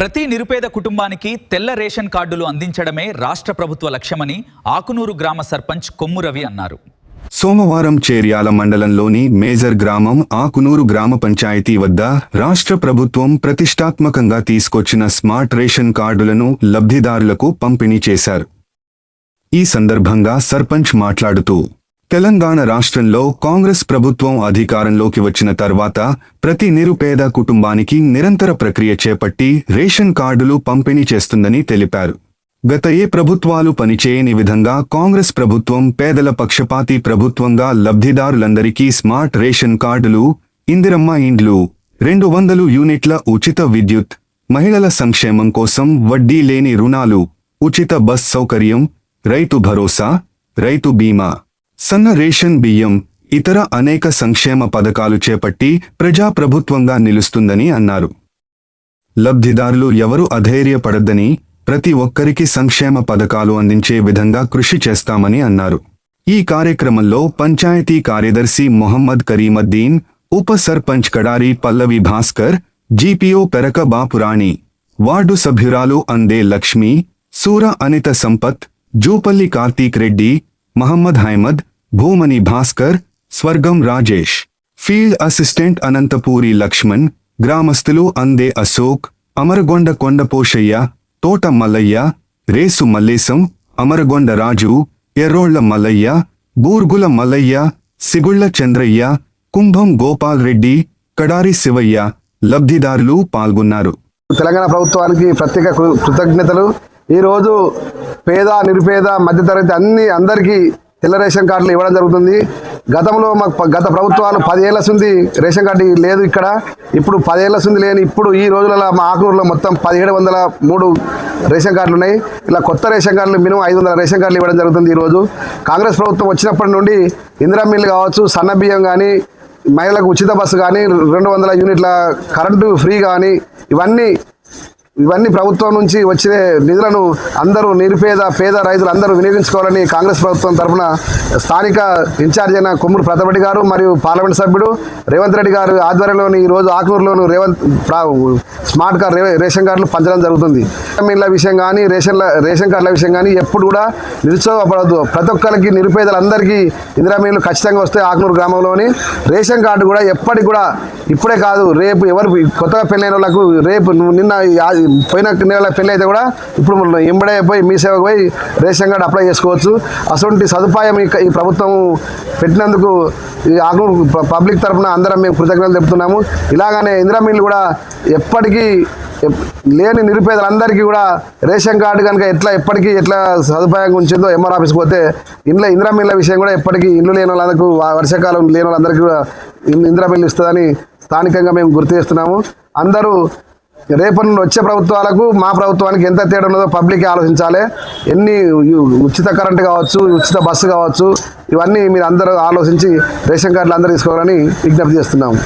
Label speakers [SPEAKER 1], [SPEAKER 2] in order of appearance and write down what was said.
[SPEAKER 1] ప్రతి నిరుపేద కుటుంబానికి తెల్ల రేషన్ కార్డులు అందించడమే రాష్ట్ర ప్రభుత్వ లక్ష్యమని ఆకునూరు గ్రామ సర్పంచ్ కొమ్ము రవి అన్నారు.
[SPEAKER 2] సోమవారం చేర్యాల మండలంలోని మేజర్ గ్రామం ఆకునూరు గ్రామ పంచాయతీ వద్ద రాష్ట్ర ప్రభుత్వం ప్రతిష్టాత్మకంగా తీసుకొచ్చిన స్మార్ట్ రేషన్ కార్డులను లబ్ధిదారులకు పంపిణీ చేశారు. ఈ సందర్భంగా సర్పంచ్ మాట్లాడుతూ, తెలంగాణ రాష్ట్రంలో కాంగ్రెస్ ప్రభుత్వం అధికారంలోకి వచ్చిన తర్వాత ప్రతి నిరుపేద కుటుంబానికి నిరంతర ప్రక్రియ చేపట్టి రేషన్ కార్డులు పంపిణీ చేస్తుందని తెలిపారు. గత ఏ ప్రభుత్వాలు పనిచేయని విధంగా కాంగ్రెస్ ప్రభుత్వం పేదల పక్షపాతి ప్రభుత్వంగా లబ్ధిదారులందరికీ స్మార్ట్ రేషన్ కార్డులు, ఇందిరమ్మ ఇండ్లు, 200 యూనిట్ల ఉచిత విద్యుత్, మహిళల సంక్షేమం కోసం వడ్డీ లేని రుణాలు, ఉచిత బస్ సౌకర్యం, రైతు భరోసా, రైతు బీమా, సన్న రేషన్ బియ్యం, ఇతర అనేక సంక్షేమ పథకాలు చేపట్టి ప్రజాప్రభుత్వంగా నిలుస్తుందని అన్నారు. లబ్ధిదారులు ఎవరు అధైర్యపడొద్దని, ప్రతి ఒక్కరికి సంక్షేమ పథకాలు అందించే విధంగా కృషి చేస్తామని అన్నారు. ఈ కార్యక్రమంలో పంచాయతీ కార్యదర్శి మొహమ్మద్ కరీముద్దీన్, ఉప సర్పంచ్ కడారి పల్లవి భాస్కర్, జీపీఓ పెరక బాపురాణి, వార్డు సభ్యురాలు అందే లక్ష్మి, సూర అనిత సంపత్, జూపల్లి కార్తీక్ రెడ్డి, మహమ్మద్ హైమద్, భూమని భాస్కర్, స్వర్గం రాజేష్, ఫీల్డ్ అసిస్టెంట్ అనంతపూరి లక్ష్మణ్, గ్రామస్తులు అందే అశోక్, అమరగొండ కొండపోషయ్య, తోట మల్లయ్య, రేసు మల్లేశం, అమరగొండ రాజు, ఎర్రోళ్ల మల్లయ్య, బూర్గుల మల్లయ్య, సిగుళ్ల చంద్రయ్య, కుంభం గోపాల్ రెడ్డి, కడారి శివయ్య లబ్ధిదారులు పాల్గొన్నారు.
[SPEAKER 3] తెలంగాణ ప్రభుత్వానికి ప్రత్యేక కృతజ్ఞతలు. ఈరోజు పేద నిరుపేద మధ్యతరగతి అందరికీ తెల్ల రేషన్ కార్డులు ఇవ్వడం జరుగుతుంది. గతంలో గత ప్రభుత్వాలు 10 ఏళ్ల సుంది రేషన్ కార్డు లేదు ఇక్కడ. ఇప్పుడు 10 ఏళ్ల సుంది లేని ఇప్పుడు ఈ రోజులలో మా ఆకునూరులో మొత్తం 1703 రేషన్ కార్డులు ఉన్నాయి. ఇలా కొత్త రేషన్ కార్డులు మినిమం 500 రేషన్ కార్డులు ఇవ్వడం జరుగుతుంది. ఈరోజు కాంగ్రెస్ ప్రభుత్వం వచ్చినప్పటి నుండి ఇందిరా మిల్లు కావచ్చు, సన్న బియ్యం కానీ, మహిళలకు ఉచిత బస్సు కానీ, 200 యూనిట్ల కరెంటు ఫ్రీ కానీ, ఇవన్నీ ప్రభుత్వం నుంచి వచ్చే నిధులను అందరూ నిరుపేద పేద రైతులు అందరూ వినియోగించుకోవాలని కాంగ్రెస్ ప్రభుత్వం తరఫున స్థానిక ఇన్ఛార్జ్ అయిన కొమ్మూరు ప్రతాప్ రెడ్డి గారు మరియు పార్లమెంట్ సభ్యుడు రేవంత్ రెడ్డి గారు ఆధ్వర్యంలోని ఈరోజు ఆకునూరులోను స్మార్ట్ కార్డ్ రేషన్ కార్డులు పంచడం జరుగుతుంది. మిల్ల విషయం కానీ రేషన్ కార్డుల విషయం కానీ ఎప్పుడు కూడా నిరుత్సాహపడద్దు. ప్రతి ఒక్కరికి నిరుపేదలందరికీ ఇందిరా మిల్లు ఖచ్చితంగా వస్తే ఆకునూరు గ్రామంలోని రేషన్ కార్డు కూడా ఎప్పటికి కూడా ఇప్పుడే కాదు, రేపు ఎవరు కొత్తగా పెళ్ళైన వాళ్ళకు రేపు నిన్న పోయిన నెల పెళ్ళి అయితే కూడా ఇప్పుడు ఎంబడే పోయి మీ సేవకు పోయి రేషన్ కార్డు అప్లై చేసుకోవచ్చు. అటువంటి సదుపాయం ఈ ప్రభుత్వం పెట్టినందుకు ఈ ఆకునూరు పబ్లిక్ తరఫున అందరం మేము కృతజ్ఞతలు చెప్తున్నాము. ఇలాగనే ఇందిరా మిల్లు కూడా ఎప్పటికీ లేని నిరుపేదలందరికీ కూడా రేషన్ కార్డు కనుక ఎప్పటికీ సదుపాయంగా ఉంచిందో ఎంఆర్ ఆఫీస్కి పోతే ఇందిరా మిల్ల విషయం కూడా ఎప్పటికీ ఇల్లు లేని వాళ్ళందరికీ, వర్షాకాలం లేని వాళ్ళందరికీ కూడా ఇందిరా మిల్లు ఇస్తుందని స్థానికంగా మేము గుర్తు చేస్తున్నాము. అందరూ రేపటి నుండి వచ్చే ప్రభుత్వాలకు మా ప్రభుత్వానికి ఎంత తేడా ఉన్నదో పబ్లిక్ ఆలోచించాలి. ఎన్ని ఉచిత కరెంటు కావచ్చు, ఉచిత బస్సు కావచ్చు, ఇవన్నీ మీరు అందరూ ఆలోచించి రేషన్ కార్డులు అందరూ తీసుకోవాలని విజ్ఞప్తి చేస్తున్నాము.